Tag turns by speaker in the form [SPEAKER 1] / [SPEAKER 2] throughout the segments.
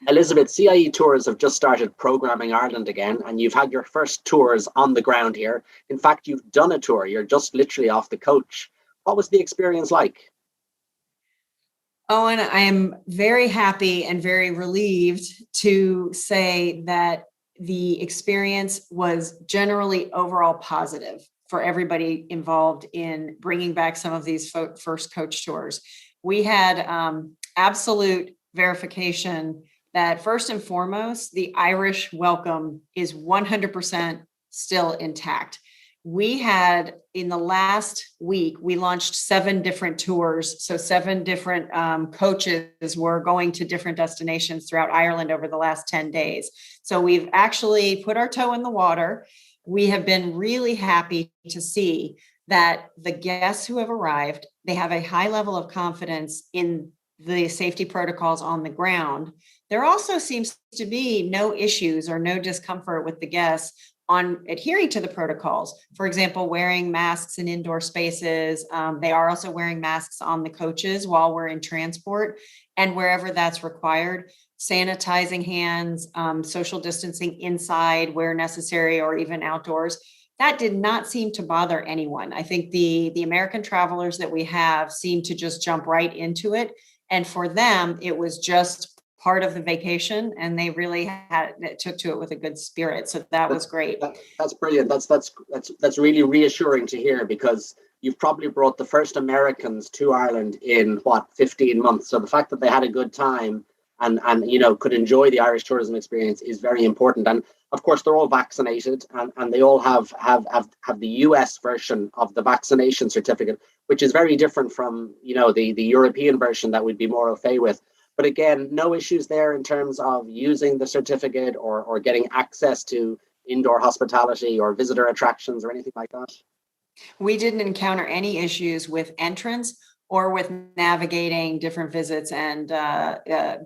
[SPEAKER 1] Elizabeth, CIE Tours have just started programming Ireland again, and you've had your first tours on the ground here. In fact, you've done a tour. You're just literally off the coach. What was the experience like?
[SPEAKER 2] Owen, I am very happy and very relieved to say that the experience was generally overall positive for everybody involved in bringing back some of these first coach tours. We had absolute verification that first and foremost, the Irish welcome is 100% still intact. We had, in the last week, we launched 7 different tours. So 7 different coaches were going to different destinations throughout Ireland over the last 10 days. So we've actually put our toe in the water. We have been really happy to see that the guests who have arrived, they have a high level of confidence in the safety protocols on the ground. There also seems to be no issues or no discomfort with the guests on adhering to the protocols. For example, wearing masks in indoor spaces. They are also wearing masks on the coaches while we're in transport and wherever that's required. Sanitizing hands, social distancing inside where necessary or even outdoors. That did not seem to bother anyone. I think the American travelers that we have seem to just jump right into it. And for them, it was just part of the vacation, and they really took to it with a good spirit. So that was great.
[SPEAKER 1] That's brilliant. That's really reassuring to hear, because you've probably brought the first Americans to Ireland in 15 months. So the fact that they had a good time and could enjoy the Irish tourism experience is very important. And of course, they're all vaccinated, and they all have the US version of the vaccination certificate, which is very different from the European version that we'd be more au fait with. But again, no issues there in terms of using the certificate or getting access to indoor hospitality or visitor attractions or anything like that.
[SPEAKER 2] We didn't encounter any issues with entrance or with navigating different visits and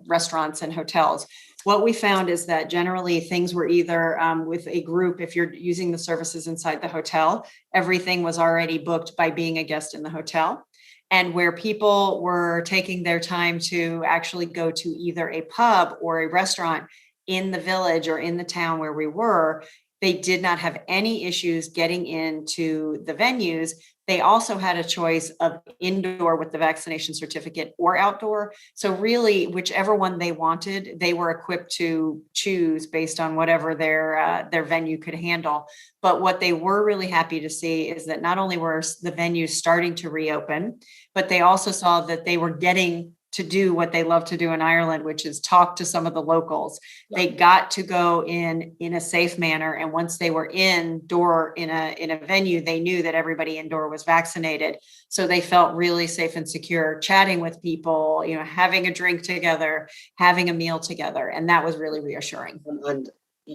[SPEAKER 2] restaurants and hotels. What we found is that generally things were either with a group, if you're using the services inside the hotel, everything was already booked by being a guest in the hotel. And where people were taking their time to actually go to either a pub or a restaurant in the village or in the town where we were, they did not have any issues getting into the venues. They also had a choice of indoor with the vaccination certificate or outdoor. So really, whichever one they wanted, they were equipped to choose based on whatever their venue could handle. But what they were really happy to see is that not only were the venues starting to reopen, but they also saw that they were getting to do what they love to do in Ireland, which is talk to some of the locals. Yeah. They got to go in a safe manner. And once they were indoor in a venue, they knew that everybody indoor was vaccinated. So they felt really safe and secure chatting with people, having a drink together, having a meal together. And that was really reassuring.
[SPEAKER 1] And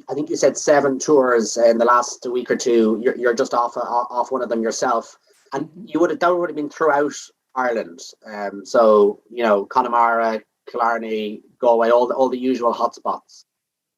[SPEAKER 1] I think you said 7 tours in the last week or two. You're just off one of them yourself. And that would have been throughout Ireland. So, Connemara, Killarney, Galway, all the usual hotspots.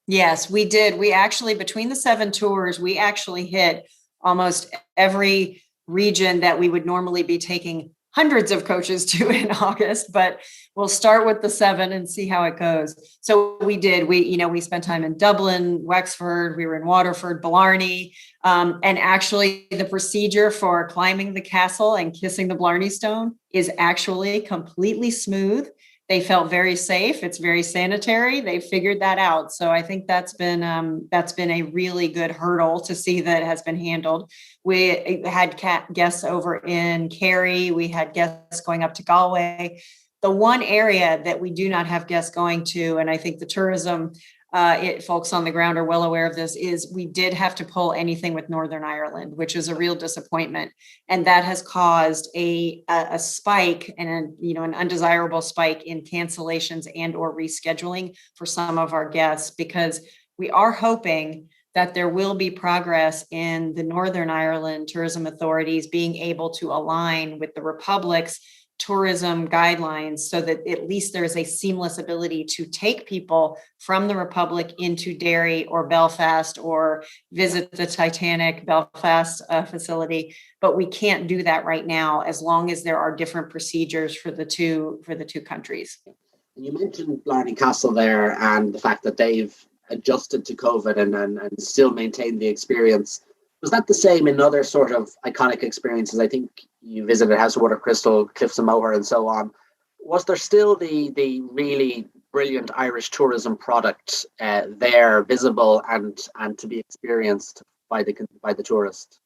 [SPEAKER 2] Yes, we did. We actually, between the 7 tours, we actually hit almost every region that we would normally be taking hundreds of coaches to in August, but we'll start with the 7 and see how it goes. So we did, we spent time in Dublin, Wexford, we were in Waterford, Blarney, and actually the procedure for climbing the castle and kissing the Blarney Stone is actually completely smooth. They felt very safe. It's very sanitary. They figured that out. So I think that's been a really good hurdle to see that has been handled. We had guests over in Kerry. We had guests going up to Galway. The one area that we do not have guests going to, and I think the tourism folks on the ground are well aware of this, is we did have to pull anything with Northern Ireland, which is a real disappointment. And that has caused a spike and an undesirable spike in cancellations and or rescheduling for some of our guests, because we are hoping that there will be progress in the Northern Ireland tourism authorities being able to align with the Republic's tourism guidelines so that at least there's a seamless ability to take people from the Republic into Derry or Belfast or visit the Titanic Belfast facility. But we can't do that right now as long as there are different procedures for the two countries.
[SPEAKER 1] And you mentioned Blarney Castle there and the fact that they've adjusted to COVID and still maintained the experience. Was that the same in other sort of iconic experiences? I think you visited House of Water Crystal, Cliffs of Moher, and so on. Was there still the really brilliant Irish tourism product there, visible and to be experienced by the tourist?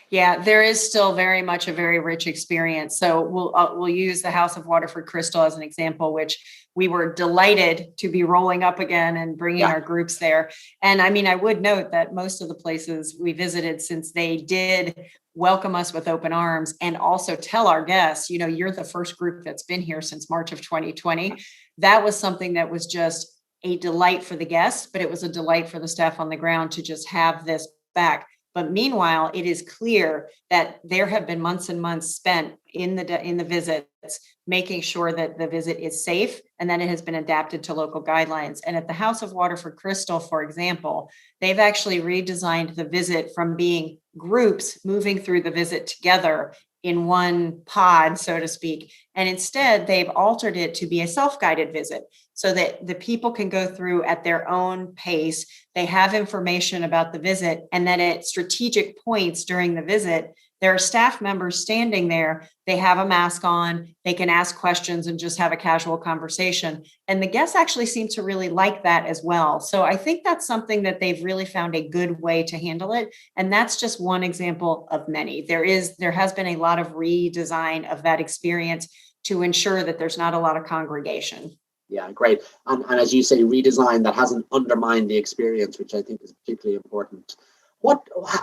[SPEAKER 2] Yeah, there is still very much a very rich experience. So we'll use the House of Waterford Crystal as an example, which we were delighted to be rolling up again and bringing our groups there. And I mean, I would note that most of the places we visited, since they did welcome us with open arms and also tell our guests, you're the first group that's been here since March of 2020. That was something that was just a delight for the guests, but it was a delight for the staff on the ground to just have this back. But meanwhile, it is clear that there have been months and months spent in the visits, making sure that the visit is safe and that it has been adapted to local guidelines. And at the House of Waterford Crystal, for example, they've actually redesigned the visit from being groups moving through the visit together in one pod, so to speak. And instead, they've altered it to be a self-guided visit so that the people can go through at their own pace. They have information about the visit, and then at strategic points during the visit, there are staff members standing there. They have a mask on. They can ask questions and just have a casual conversation. And the guests actually seem to really like that as well. So I think that's something that they've really found a good way to handle it. And that's just one example of many. There has been a lot of redesign of that experience to ensure that there's not a lot of congregation.
[SPEAKER 1] Yeah, great. And as you say, redesign that hasn't undermined the experience, which I think is particularly important.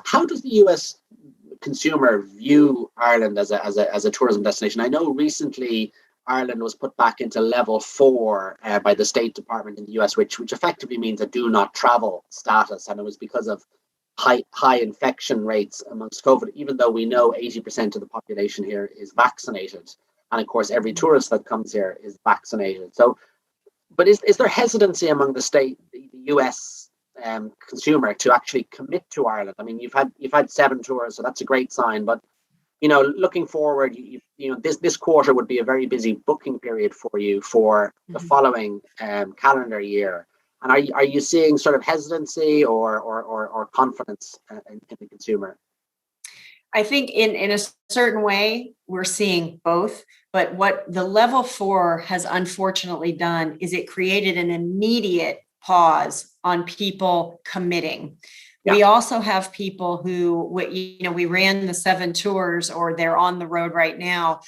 [SPEAKER 1] How does the US consumer view Ireland as a tourism destination? I know recently Ireland was put back into level 4 by the State Department in the US, which effectively means a do not travel status, and it was because of high infection rates amongst COVID, even though we know 80% of the population here is vaccinated, and of course every tourist that comes here is vaccinated. So, but is there hesitancy among the US consumer to actually commit to Ireland? I mean, you've had 7 tours, so that's a great sign. But looking forward, this quarter would be a very busy booking period for you for the following calendar year. And are you seeing sort of hesitancy or confidence in the consumer?
[SPEAKER 2] I think in a certain way, we're seeing both. But what the level 4 has unfortunately done is it created an immediate pause on people committing. Yeah. We also have people who, we ran the 7 tours, or they're on the road right now,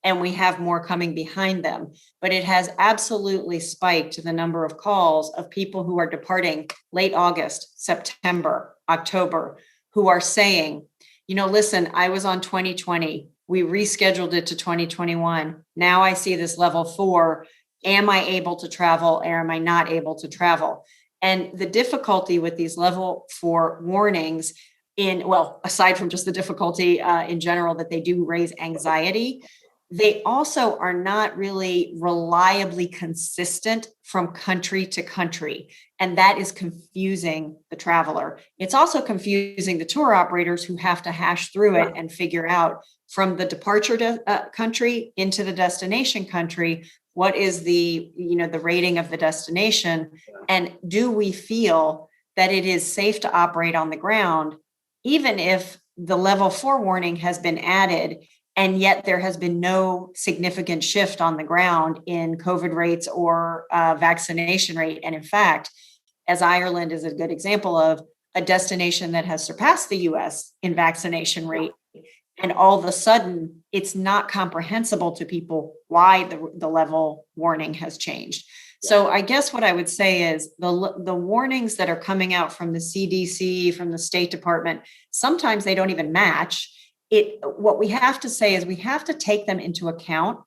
[SPEAKER 2] and we have more coming behind them. But it has absolutely spiked the number of calls of people who are departing late August, September, October, who are saying, listen, I was on 2020. We rescheduled it to 2021. Now I see this level 4. Am I able to travel, or am I not able to travel? And the difficulty with these level 4 warnings aside from just the difficulty in general that they do raise anxiety, they also are not really reliably consistent from country to country. And that is confusing the traveler. It's also confusing the tour operators who have to hash through it and figure out from the departure country into the destination country, what is the rating of the destination? And do we feel that it is safe to operate on the ground, even if the level 4 warning has been added, and yet there has been no significant shift on the ground in COVID rates or vaccination rate? And in fact, as Ireland is a good example of a destination that has surpassed the US in vaccination rate, and all of a sudden, it's not comprehensible to people why the level warning has changed. Yeah. So I guess what I would say is the warnings that are coming out from the CDC, from the State Department, sometimes they don't even match. What we have to say is we have to take them into account.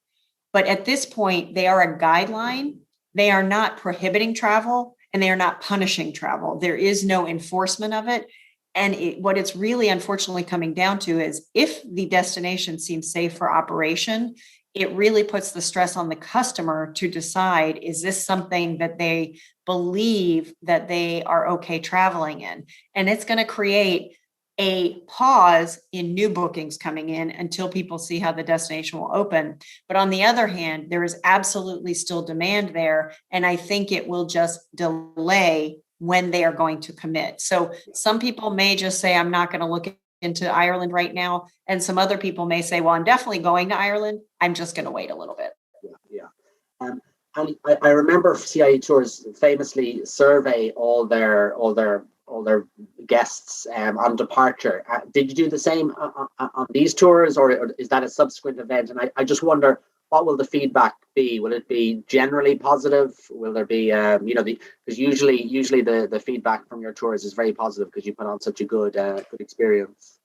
[SPEAKER 2] But at this point, they are a guideline. They are not prohibiting travel, and they are not punishing travel. There is no enforcement of it. And what it's really unfortunately coming down to is if the destination seems safe for operation, it really puts the stress on the customer to decide, is this something that they believe that they are okay traveling in? And it's going to create a pause in new bookings coming in until people see how the destination will open. But on the other hand, there is absolutely still demand there. And I think it will just delay when they are going to commit. So some people may just say, I'm not going to look into Ireland right now. And some other people may say, well, I'm definitely going to Ireland. I'm just going to wait a little bit.
[SPEAKER 1] Yeah. And I remember CIE Tours famously survey all their guests on departure. Did you do the same on these tours, or is that a subsequent event? And I just wonder, what will the feedback be? Will it be generally positive? Will there be, because usually the feedback from your tours is very positive because you put on such a good experience.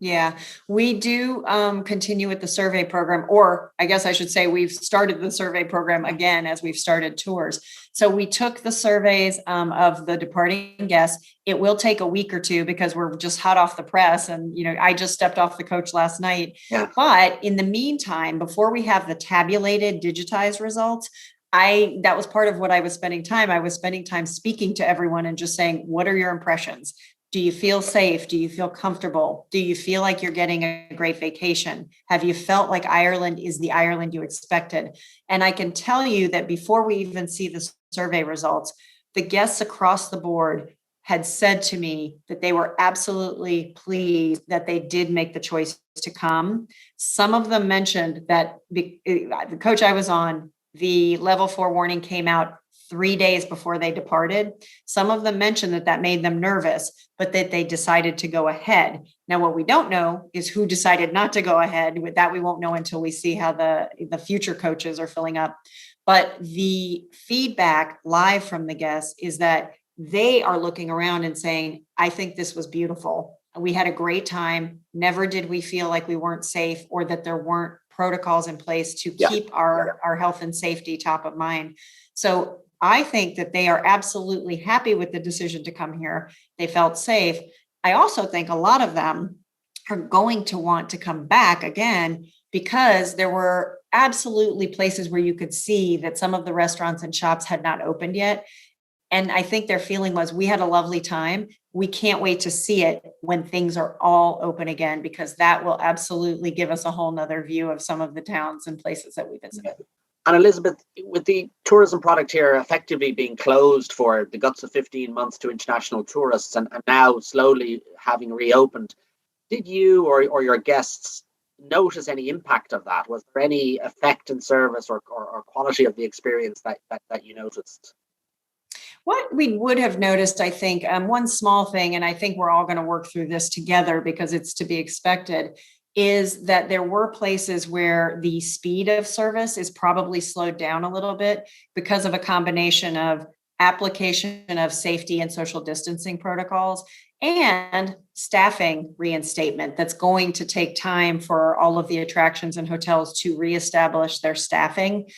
[SPEAKER 2] Yeah, we do continue with the survey program, or I guess I should say we've started the survey program again as we've started tours. So we took the surveys of the departing guests. It will take a week or two because we're just hot off the press. And, I just stepped off the coach last night.
[SPEAKER 1] Yeah.
[SPEAKER 2] But in the meantime, before we have the tabulated, digitized results, that was part of what I was spending time. I was spending time speaking to everyone and just saying, what are your impressions? Do you feel safe? Do you feel comfortable? Do you feel like you're getting a great vacation? Have you felt like Ireland is the Ireland you expected? And I can tell you that before we even see the survey results, the guests across the board had said to me that they were absolutely pleased that they did make the choice to come. Some of them mentioned that the coach I was on, the level 4 warning came out 3 days before they departed. Some of them mentioned that made them nervous, but that they decided to go ahead. Now, what we don't know is who decided not to go ahead. With that, we won't know until we see how the future coaches are filling up. But the feedback live from the guests is that they are looking around and saying, I think this was beautiful. We had a great time. Never did we feel like we weren't safe or that there weren't protocols in place to keep our health and safety top of mind. So I think that they are absolutely happy with the decision to come here. They felt safe. I also think a lot of them are going to want to come back again because there were absolutely places where you could see that some of the restaurants and shops had not opened yet. And I think their feeling was, we had a lovely time. We can't wait to see it when things are all open again, because that will absolutely give us a whole nother view of some of the towns and places that we visited.
[SPEAKER 1] And Elizabeth, with the tourism product here effectively being closed for the guts of 15 months to international tourists and now slowly having reopened, did you or your guests notice any impact of that? Was there any effect in service or quality of the experience that you noticed?
[SPEAKER 2] What we would have noticed, I think, one small thing, and I think we're all going to work through this together because it's to be expected, is that there were places where the speed of service is probably slowed down a little bit because of a combination of application of safety and social distancing protocols and staffing reinstatement that's going to take time for all of the attractions and hotels to reestablish their staffing.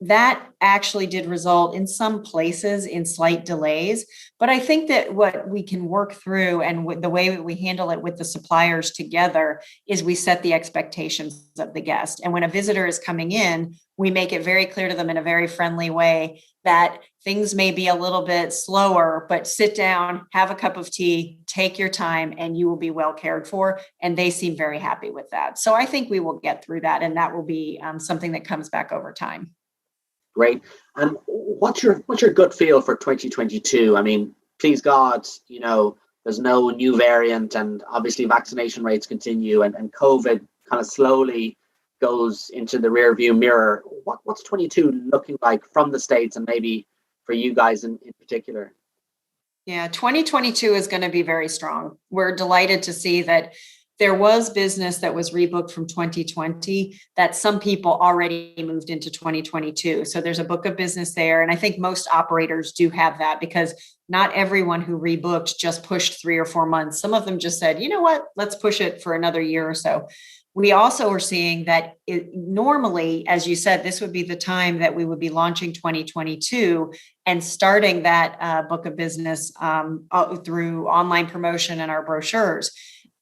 [SPEAKER 2] That actually did result in some places in slight delays. But I think that what we can work through and the way we handle it with the suppliers together is we set the expectations of the guest. And when a visitor is coming in, we make it very clear to them in a very friendly way that things may be a little bit slower, but sit down, have a cup of tea, take your time, and you will be well cared for. And they seem very happy with that. So I think we will get through that, and that will be something that comes back over time.
[SPEAKER 1] Great. And what's your gut feel for 2022? I mean, please God, there's no new variant, and obviously vaccination rates continue, and COVID kind of slowly goes into the rear view mirror. What's 22 looking like from the States, and maybe for you guys in particular?
[SPEAKER 2] Yeah, 2022 is going to be very strong. We're delighted to see that there was business that was rebooked from 2020 that some people already moved into 2022. So there's a book of business there. And I think most operators do have that, because not everyone who rebooked just pushed 3 or 4 months. Some of them just said, you know what, let's push it for another year or so. We also are seeing that normally, as you said, this would be the time that we would be launching 2022 and starting that book of business through online promotion and our brochures.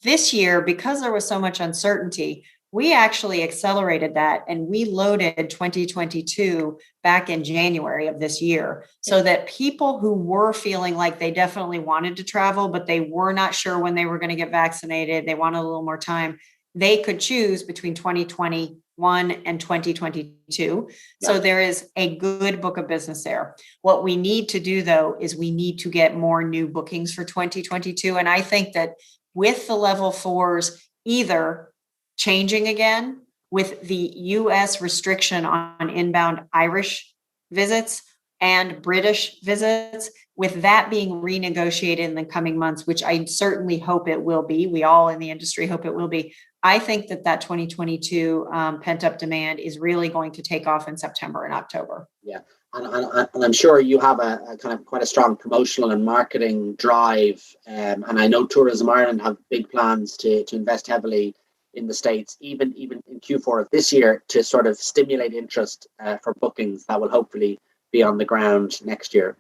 [SPEAKER 2] This year, because there was so much uncertainty, We actually accelerated that, and we loaded 2022 back in January of this year, so that people who were feeling like they definitely wanted to travel, but they were not sure when they were going to get vaccinated, they wanted a little more time, they could choose between 2021 and 2022. So there is a good book of business there. What we need to do, though, is we need to get more new bookings for 2022. And I think that with the level 4s either changing again with the US restriction on inbound Irish visits and British visits, with that being renegotiated in the coming months, which I certainly hope it will be. We all in the industry hope it will be. I think that 2022 pent-up demand is really going to take off in September and October.
[SPEAKER 1] Yeah. And I'm sure you have a kind of quite a strong promotional and marketing drive. And I know Tourism Ireland have big plans to invest heavily in the States, even in Q4 of this year, to sort of stimulate interest for bookings that will hopefully be on the ground next year.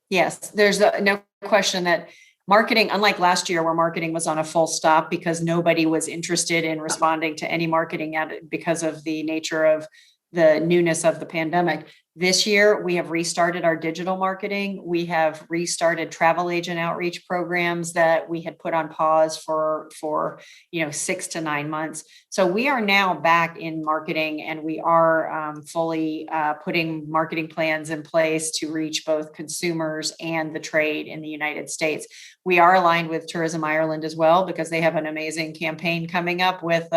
[SPEAKER 2] Yes, there's no question that marketing, unlike last year where marketing was on a full stop because nobody was interested in responding to any marketing because of the nature of the newness of the pandemic. This year, we have restarted our digital marketing. We have restarted travel agent outreach programs that we had put on pause for 6 to 9 months. So we are now back in marketing, and we are fully putting marketing plans in place to reach both consumers and the trade in the United States. We are aligned with Tourism Ireland as well, because they have an amazing campaign coming up with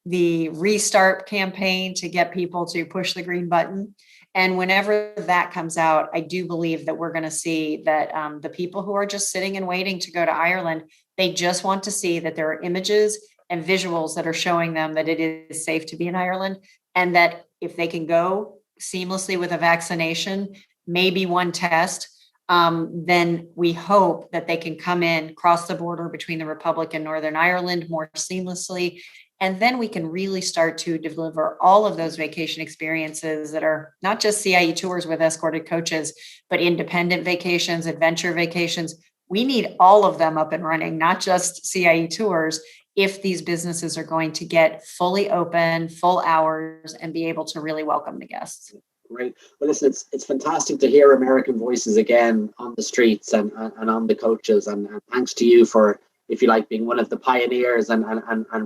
[SPEAKER 2] the restart campaign to get people to push the green button. And whenever that comes out, I do believe that we're going to see that the people who are just sitting and waiting to go to Ireland, they just want to see that there are images and visuals that are showing them that it is safe to be in Ireland, and that if they can go seamlessly with a vaccination, maybe one test, then we hope that they can come in, cross the border between the Republic and Northern Ireland more seamlessly. And then we can really start to deliver all of those vacation experiences that are not just CIE tours with escorted coaches, but independent vacations, adventure vacations. We need all of them up and running, not just CIE tours, if these businesses are going to get fully open, full hours, and be able to really welcome the guests.
[SPEAKER 1] Great. Well, listen, it's fantastic to hear American voices again on the streets and on the coaches. And thanks to you for, if you like, being one of the pioneers and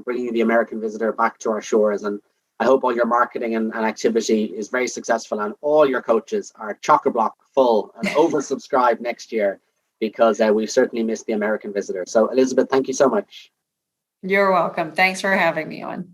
[SPEAKER 1] bringing the American visitor back to our shores. And I hope all your marketing and activity is very successful, and all your coaches are chock-a-block full and oversubscribed next year, because we've certainly missed the American visitor. So Elizabeth, thank you so much.
[SPEAKER 2] You're welcome. Thanks for having me on.